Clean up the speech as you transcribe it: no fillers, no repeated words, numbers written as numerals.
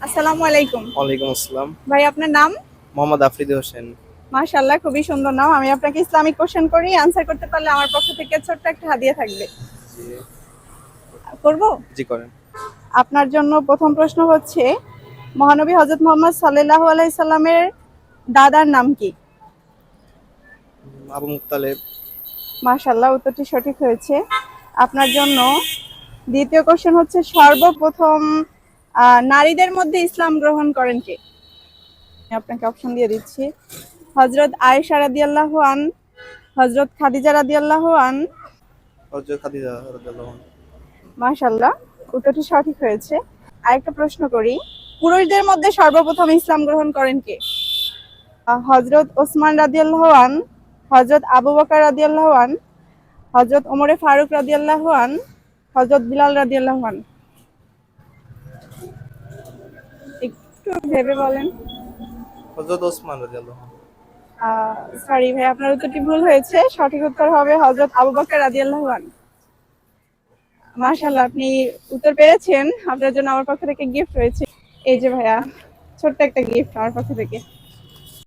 আসসালামু আলাইকুম। ওয়ালাইকুম আসসালাম। ভাই আপনার নাম? মোহাম্মদ আফ্রিদি হোসেন। মাশাআল্লাহ, খুবই সুন্দর নাম। আমি আপনাকে ইসলামিক কোশ্চেন করি, আনসার করতে পারলে আমার পক্ষ থেকে ছোট্ট একটা হাদিয়া থাকবে। জি। করব? জি করেন। আপনার জন্য প্রথম প্রশ্ন হচ্ছে, মহানবী হযরত মুহাম্মদ সাল্লাল্লাহু আলাইহি সাল্লামের দাদার নাম কি? আবু মুত্তালেব। মাশাআল্লাহ, উত্তরটি সঠিক হয়েছে। আপনার জন্য দ্বিতীয় কোশ্চেন হচ্ছে, সর্বপ্রথম নারীদের মধ্যে ইসলাম গ্রহণ করেন কে? আমি আপনাকে অপশন দিয়ে দিচ্ছি। হযরত আয়েশা রাদিয়াল্লাহু আন, হযরত খাদিজা রাদিয়াল্লাহু আন। হযরত খাদিজা রাদিয়াল্লাহু আনহা। মাশাআল্লাহ, উত্তরটি সঠিক হয়েছে। আরেকটা প্রশ্ন করি, পুরুষদের মধ্যে সর্বপ্রথম ইসলাম গ্রহণ করেন কে? হযরত ওসমান রাদিয়াল্লাহু আন, হযরত আবু বকর রাদিয়াল্লাহু আন, হযরত ওমরে ফারুক রাদিয়াল্লাহু আন, হযরত বিলাল রাদিয়াল্লাহু আন। একটু ভেবে বলেন। হযরত ওসমান রাদিয়াল্লাহু আনহু। সরি ভাই, আপনার উত্তরটি ভুল হয়েছে। সঠিক উত্তর হবে হযরত আবু বকর রাদিয়াল্লাহু আন। মাশাআল্লাহ, আপনি উত্তর পেরেছেন। আপনার জন্য আমার পক্ষ থেকে গিফট রয়েছে। এই যে ভাইয়া, ছোট্ট একটা গিফট আমার পক্ষ থেকে।